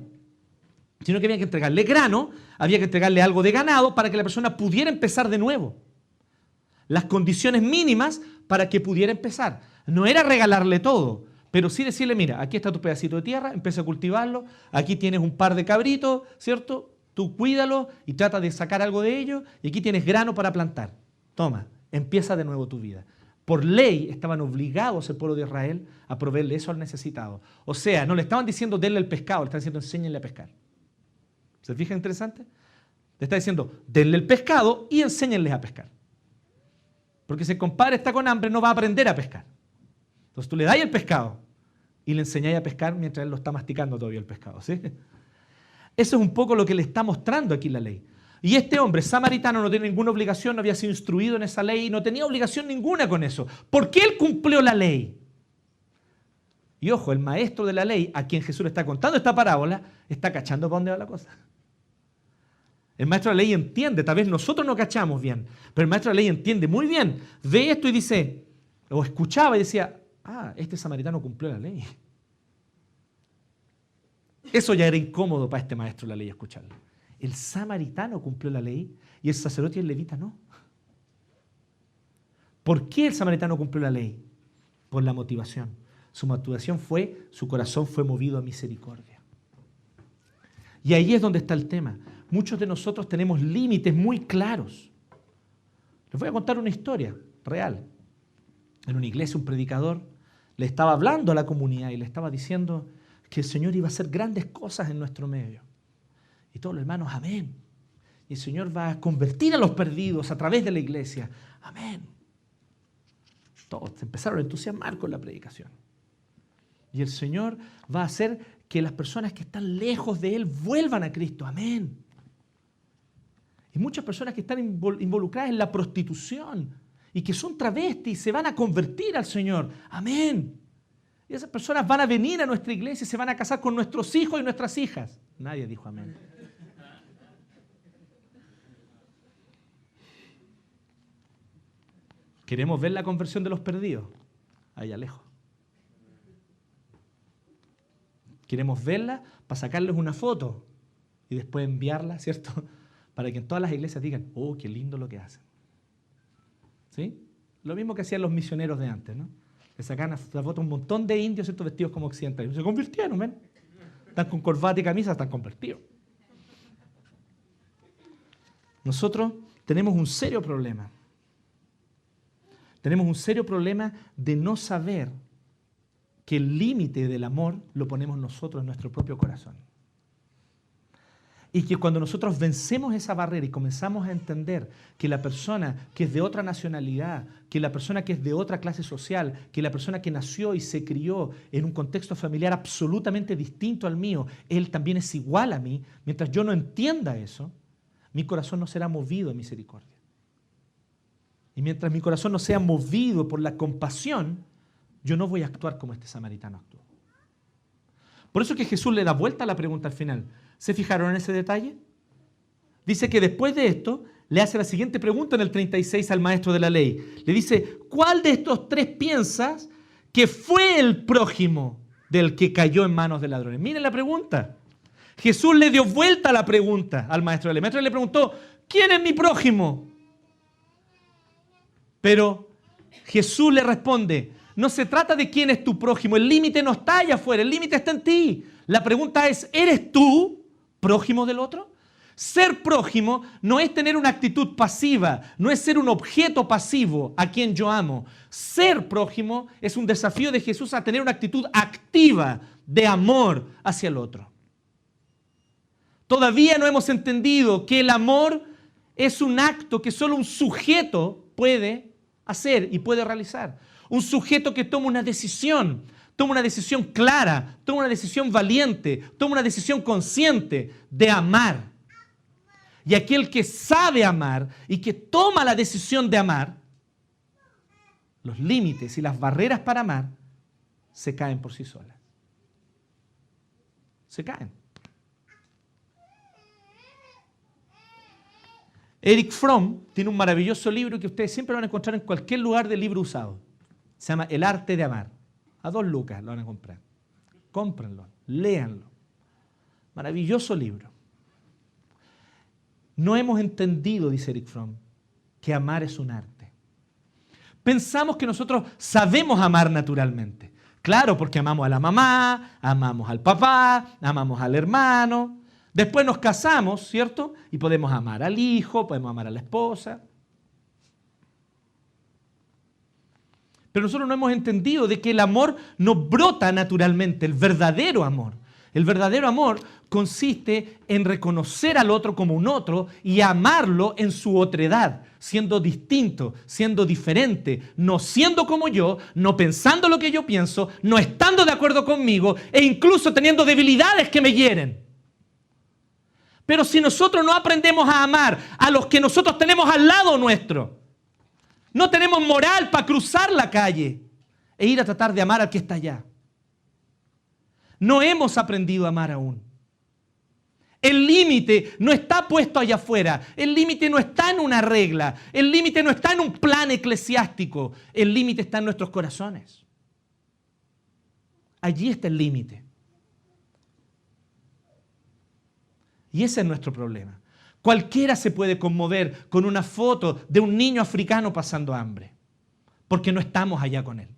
sino que había que entregarle grano, había que entregarle algo de ganado para que la persona pudiera empezar de nuevo. Las condiciones mínimas para que pudiera empezar. No era regalarle todo, pero sí decirle, mira, aquí está tu pedacito de tierra, empieza a cultivarlo, aquí tienes un par de cabritos, ¿cierto? Tú cuídalo y trata de sacar algo de ello, y aquí tienes grano para plantar. Toma, empieza de nuevo tu vida. Por ley estaban obligados el pueblo de Israel a proveerle eso al necesitado. O sea, no le estaban diciendo denle el pescado, le estaban diciendo enséñenle a pescar. ¿Se fijan interesante? Le está diciendo denle el pescado y enséñenles a pescar. Porque si el compadre está con hambre no va a aprender a pescar. Entonces tú le das el pescado y le enseñáis a pescar mientras él lo está masticando todavía el pescado. ¿Sí? Eso es un poco lo que le está mostrando aquí la ley. Y este hombre samaritano no tiene ninguna obligación, no había sido instruido en esa ley, no tenía obligación ninguna con eso. ¿Por qué él cumplió la ley? Y ojo, el maestro de la ley, a quien Jesús le está contando esta parábola, está cachando para dónde va la cosa. El maestro de la ley entiende, tal vez nosotros no cachamos bien, pero el maestro de la ley entiende muy bien. Ve esto y dice, o escuchaba y decía, este samaritano cumplió la ley. Eso ya era incómodo para este maestro de la ley escucharlo. El samaritano cumplió la ley y el sacerdote y el levita no. ¿Por qué el samaritano cumplió la ley? Por la motivación. Su motivación fue, su corazón fue movido a misericordia. Y ahí es donde está el tema. Muchos de nosotros tenemos límites muy claros. Les voy a contar una historia real. En una iglesia un predicador le estaba hablando a la comunidad y le estaba diciendo que el Señor iba a hacer grandes cosas en nuestro medio. Y todos los hermanos, amén. Y el Señor va a convertir a los perdidos a través de la iglesia. Amén. Todos se empezaron a entusiasmar con la predicación. Y el Señor va a hacer que las personas que están lejos de Él vuelvan a Cristo. Amén. Y muchas personas que están involucradas en la prostitución y que son travestis se van a convertir al Señor. Amén. Y esas personas van a venir a nuestra iglesia y se van a casar con nuestros hijos y nuestras hijas. Nadie dijo amén. ¿Queremos ver la conversión de los perdidos? Allá lejos. Queremos verla para sacarles una foto y después enviarla, ¿cierto? Para que en todas las iglesias digan, oh, qué lindo lo que hacen. ¿Sí? Lo mismo que hacían los misioneros de antes, ¿no? Le sacaban la foto a un montón de indios, ¿cierto? Vestidos como occidentales. Se convirtieron, ¿ven? Están con corbata y camisa, están convertidos. Nosotros tenemos un serio problema. Tenemos un serio problema de no saber que el límite del amor lo ponemos nosotros en nuestro propio corazón. Y que cuando nosotros vencemos esa barrera y comenzamos a entender que la persona que es de otra nacionalidad, que la persona que es de otra clase social, que la persona que nació y se crió en un contexto familiar absolutamente distinto al mío, él también es igual a mí, mientras yo no entienda eso, mi corazón no será movido a misericordia. Y mientras mi corazón no sea movido por la compasión, yo no voy a actuar como este samaritano actuó. Por eso que Jesús le da vuelta a la pregunta al final. ¿Se fijaron en ese detalle? Dice que después de esto le hace la siguiente pregunta en el 36 al maestro de la ley. Le dice, ¿cuál de estos tres piensas que fue el prójimo del que cayó en manos de ladrones? Miren la pregunta. Jesús le dio vuelta a la pregunta al maestro de la ley. El maestro le preguntó, ¿quién es mi prójimo? Pero Jesús le responde, no se trata de quién es tu prójimo, el límite no está allá afuera, el límite está en ti. La pregunta es, ¿eres tú prójimo del otro? Ser prójimo no es tener una actitud pasiva, no es ser un objeto pasivo a quien yo amo. Ser prójimo es un desafío de Jesús a tener una actitud activa de amor hacia el otro. Todavía no hemos entendido que el amor es un acto que solo un sujeto puede hacer y puede realizar. Un sujeto que toma una decisión clara, toma una decisión valiente, toma una decisión consciente de amar. Y aquel que sabe amar y que toma la decisión de amar, los límites y las barreras para amar se caen por sí solas. Se caen. Erich Fromm tiene un maravilloso libro que ustedes siempre lo van a encontrar en cualquier lugar de libro usado. Se llama El arte de amar. A $2 lo van a comprar. Cómprenlo, léanlo. Maravilloso libro. No hemos entendido, dice Erich Fromm, que amar es un arte. Pensamos que nosotros sabemos amar naturalmente. Claro, porque amamos a la mamá, amamos al papá, amamos al hermano. Después nos casamos, ¿cierto? Y podemos amar al hijo, podemos amar a la esposa. Pero nosotros no hemos entendido de que el amor no brota naturalmente, el verdadero amor. El verdadero amor consiste en reconocer al otro como un otro y amarlo en su otredad, siendo distinto, siendo diferente, no siendo como yo, no pensando lo que yo pienso, no estando de acuerdo conmigo e incluso teniendo debilidades que me hieren. Pero si nosotros no aprendemos a amar a los que nosotros tenemos al lado nuestro, no tenemos moral para cruzar la calle e ir a tratar de amar al que está allá. No hemos aprendido a amar aún. El límite no está puesto allá afuera. El límite no está en una regla. El límite no está en un plan eclesiástico. El límite está en nuestros corazones. Allí está el límite. Y ese es nuestro problema. Cualquiera se puede conmover con una foto de un niño africano pasando hambre, porque no estamos allá con él.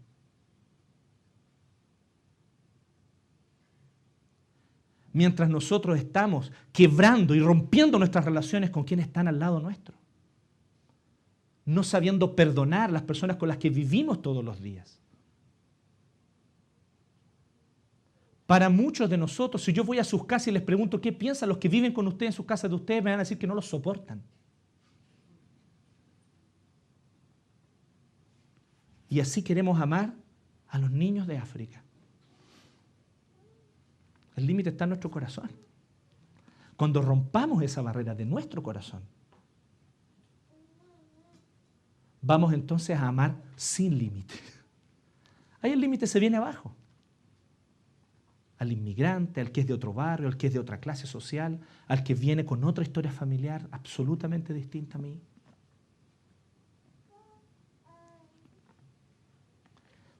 Mientras nosotros estamos quebrando y rompiendo nuestras relaciones con quienes están al lado nuestro, no sabiendo perdonar a las personas con las que vivimos todos los días. Para muchos de nosotros, si yo voy a sus casas y les pregunto qué piensan los que viven con ustedes en sus casas de ustedes, me van a decir que no los soportan. Y así queremos amar a los niños de África. El límite está en nuestro corazón. Cuando rompamos esa barrera de nuestro corazón, vamos entonces a amar sin límite. Ahí el límite se viene abajo. Al inmigrante, al que es de otro barrio, al que es de otra clase social, al que viene con otra historia familiar absolutamente distinta a mí.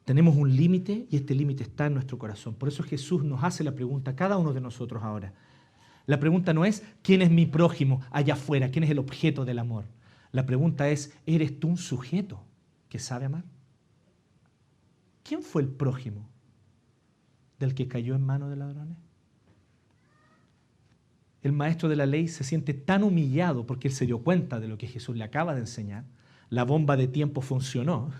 Tenemos un límite y este límite está en nuestro corazón. Por eso Jesús nos hace la pregunta a cada uno de nosotros ahora. La pregunta no es ¿quién es mi prójimo allá afuera? ¿Quién es el objeto del amor? La pregunta es ¿eres tú un sujeto que sabe amar? ¿Quién fue el prójimo del que cayó en manos de ladrones? El maestro de la ley se siente tan humillado porque él se dio cuenta de lo que Jesús le acaba de enseñar. la bomba de tiempo funcionó,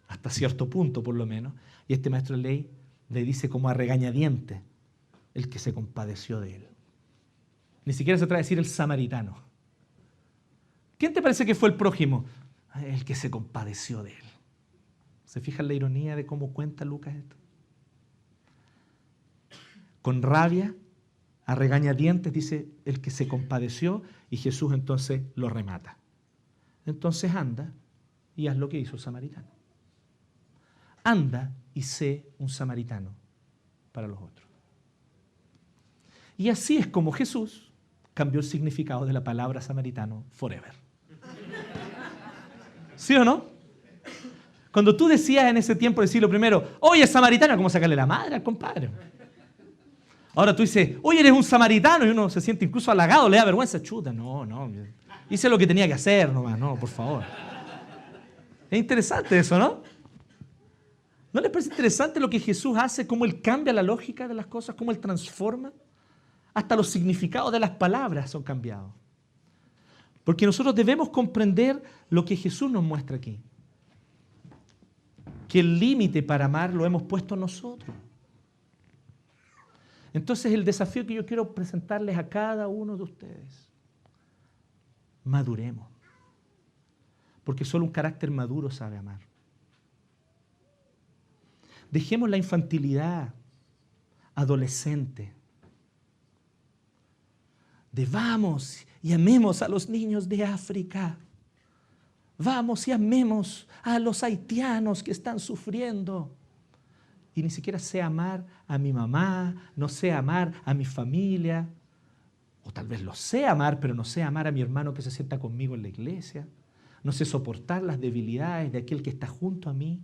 hasta cierto punto por lo menos, y este maestro de ley le dice como a regañadientes, el que se compadeció de él. Ni siquiera se atreve a decir el samaritano. ¿Quién te parece que fue el prójimo? El que se compadeció de él. ¿Se fijan la ironía de cómo cuenta Lucas esto? Con rabia, a regañadientes, dice el que se compadeció, y Jesús entonces lo remata. Entonces anda y haz lo que hizo el samaritano. Anda y sé un samaritano para los otros. Y así es como Jesús cambió el significado de la palabra samaritano forever. ¿Sí o no? Cuando tú decías en ese tiempo del siglo I, oye, samaritano, ¿cómo sacarle la madre al compadre? Ahora tú dices, oye, eres un samaritano, y uno se siente incluso halagado, le da vergüenza, chuta, no, hice lo que tenía que hacer nomás, no, por favor. Es interesante eso, ¿no? ¿No les parece interesante lo que Jesús hace, cómo Él cambia la lógica de las cosas, cómo Él transforma? Hasta los significados de las palabras son cambiados. Porque nosotros debemos comprender lo que Jesús nos muestra aquí. Que el límite para amar lo hemos puesto nosotros. Entonces el desafío que yo quiero presentarles a cada uno de ustedes, maduremos. Porque solo un carácter maduro sabe amar. Dejemos la infantilidad adolescente. Vamos y amemos a los niños de África. Vamos y amemos a los haitianos que están sufriendo. Y ni siquiera sé amar a mi mamá, no sé amar a mi familia. O tal vez lo sé amar, pero no sé amar a mi hermano que se sienta conmigo en la iglesia. No sé soportar las debilidades de aquel que está junto a mí.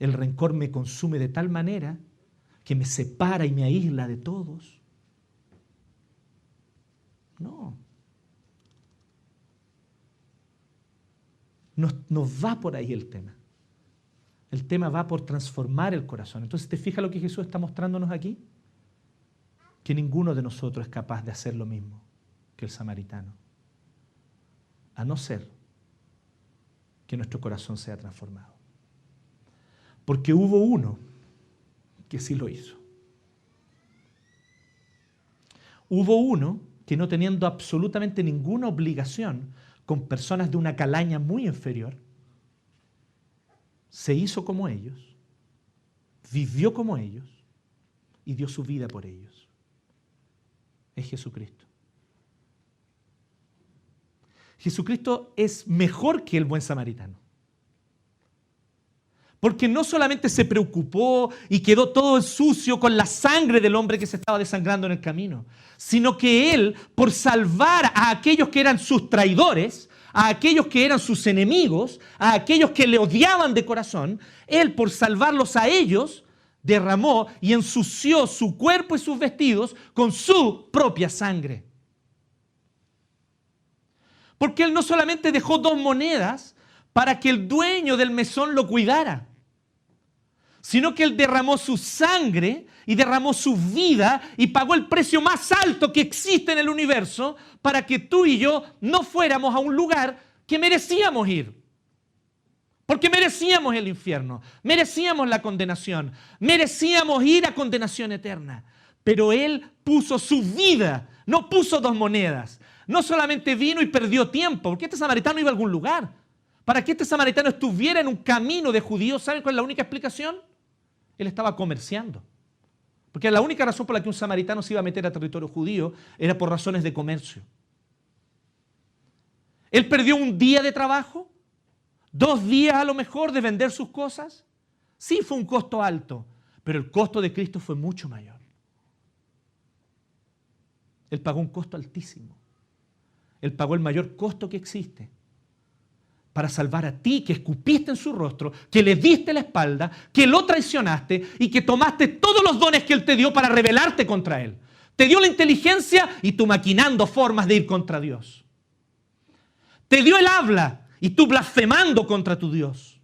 El rencor me consume de tal manera que me separa y me aísla de todos. No. No va por ahí el tema. El tema va por transformar el corazón. Entonces, ¿te fijas lo que Jesús está mostrándonos aquí? Que ninguno de nosotros es capaz de hacer lo mismo que el samaritano. A no ser que nuestro corazón sea transformado. Porque hubo uno que sí lo hizo. Hubo uno que no teniendo absolutamente ninguna obligación con personas de una calaña muy inferior, se hizo como ellos, vivió como ellos y dio su vida por ellos. Es Jesucristo. Jesucristo es mejor que el buen samaritano. Porque no solamente se preocupó y quedó todo sucio con la sangre del hombre que se estaba desangrando en el camino, sino que Él, por salvar a aquellos que eran sus traidores, a aquellos que eran sus enemigos, a aquellos que le odiaban de corazón, Él, por salvarlos a ellos, derramó y ensució su cuerpo y sus vestidos con su propia sangre. Porque Él no solamente dejó 2 monedas para que el dueño del mesón lo cuidara, sino que Él derramó su sangre y derramó su vida y pagó el precio más alto que existe en el universo para que tú y yo no fuéramos a un lugar que merecíamos ir. Porque merecíamos el infierno, merecíamos la condenación, merecíamos ir a condenación eterna. Pero Él puso su vida, no puso 2 monedas. No solamente vino y perdió tiempo, porque este samaritano iba a algún lugar. Para que este samaritano estuviera en un camino de judíos, ¿saben cuál es la única explicación? Él estaba comerciando. Porque la única razón por la que un samaritano se iba a meter a territorio judío era por razones de comercio. Él perdió un día de trabajo, 2 días a lo mejor de vender sus cosas. Sí, fue un costo alto, pero el costo de Cristo fue mucho mayor. Él pagó un costo altísimo. Él pagó el mayor costo que existe para salvar a ti, que escupiste en su rostro, que le diste la espalda, que lo traicionaste y que tomaste todos los dones que Él te dio para rebelarte contra Él. Te dio la inteligencia y tú maquinando formas de ir contra Dios. Te dio el habla y tú blasfemando contra tu Dios.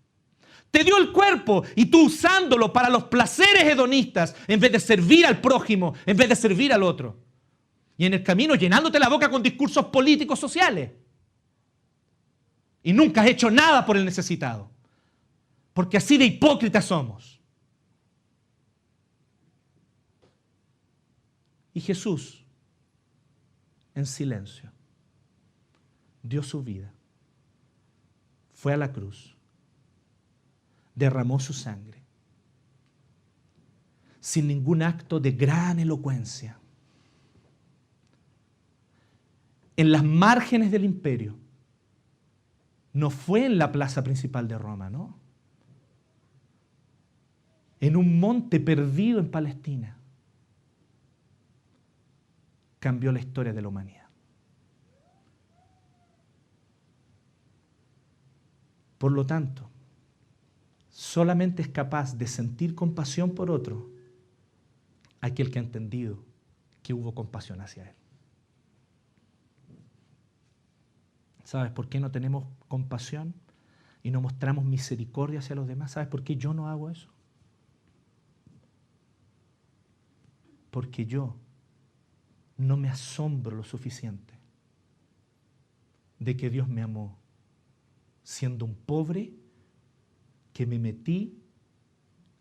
Te dio el cuerpo y tú usándolo para los placeres hedonistas en vez de servir al prójimo, en vez de servir al otro. Y en el camino llenándote la boca con discursos políticos sociales. y nunca has hecho nada por el necesitado, porque así de hipócritas somos. Y Jesús, en silencio, dio su vida, fue a la cruz, derramó su sangre, sin ningún acto de gran elocuencia, en las márgenes del imperio. No fue en la plaza principal de Roma, ¿no? En un monte perdido en Palestina. Cambió la historia de la humanidad. Por lo tanto, solamente es capaz de sentir compasión por otro aquel que ha entendido que hubo compasión hacia él. ¿Sabes por qué no tenemos compasión y no mostramos misericordia hacia los demás? ¿Sabes por qué yo no hago eso? Porque yo no me asombro lo suficiente de que Dios me amó siendo un pobre que me metí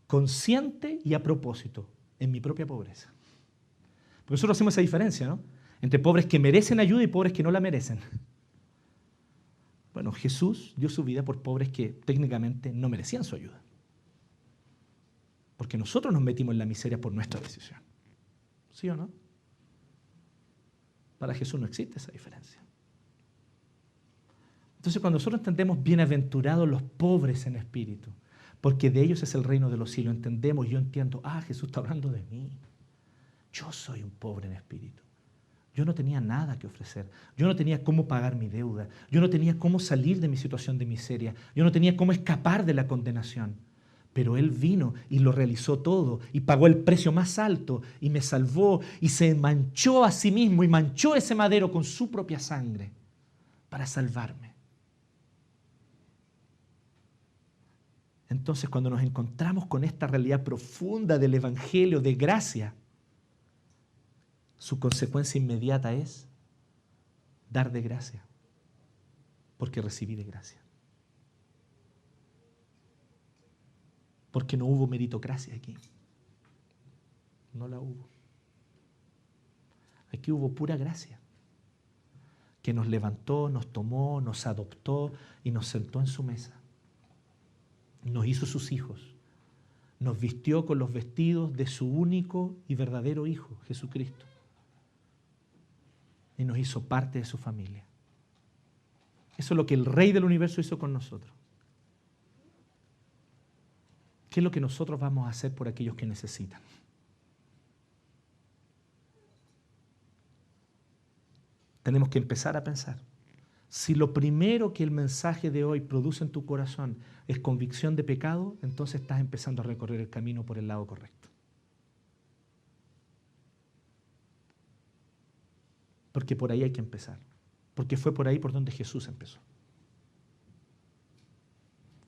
consciente y a propósito en mi propia pobreza. Porque nosotros hacemos esa diferencia, ¿no? Entre pobres que merecen ayuda y pobres que no la merecen. Bueno, Jesús dio su vida por pobres que técnicamente no merecían su ayuda. Porque nosotros nos metimos en la miseria por nuestra decisión. ¿Sí o no? Para Jesús no existe esa diferencia. Entonces, cuando nosotros entendemos bienaventurados los pobres en espíritu, porque de ellos es el reino de los cielos, entendemos, yo entiendo, Jesús está hablando de mí. Yo soy un pobre en espíritu. Yo no tenía nada que ofrecer. Yo no tenía cómo pagar mi deuda. Yo no tenía cómo salir de mi situación de miseria. Yo no tenía cómo escapar de la condenación. Pero Él vino y lo realizó todo y pagó el precio más alto y me salvó y se manchó a sí mismo y manchó ese madero con su propia sangre para salvarme. Entonces, cuando nos encontramos con esta realidad profunda del Evangelio de gracia, su consecuencia inmediata es dar de gracia, porque recibí de gracia. Porque no hubo meritocracia aquí. No la hubo. Aquí hubo pura gracia, que nos levantó, nos tomó, nos adoptó y nos sentó en su mesa. Nos hizo sus hijos. Nos vistió con los vestidos de su único y verdadero Hijo, Jesucristo. Y nos hizo parte de su familia. Eso es lo que el Rey del Universo hizo con nosotros. ¿Qué es lo que nosotros vamos a hacer por aquellos que necesitan? Tenemos que empezar a pensar. Si lo primero que el mensaje de hoy produce en tu corazón es convicción de pecado, entonces estás empezando a recorrer el camino por el lado correcto. Porque por ahí hay que empezar. Porque fue por ahí por donde Jesús empezó.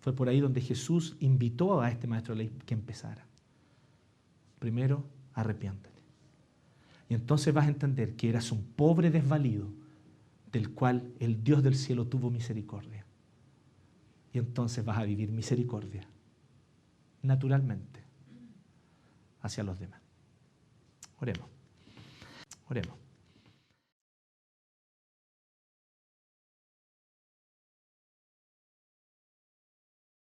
Fue por ahí donde Jesús invitó a este maestro de ley que empezara. Primero, arrepiéntate. Y entonces vas a entender que eras un pobre desvalido del cual el Dios del cielo tuvo misericordia. Y entonces vas a vivir misericordia naturalmente hacia los demás. Oremos. Oremos.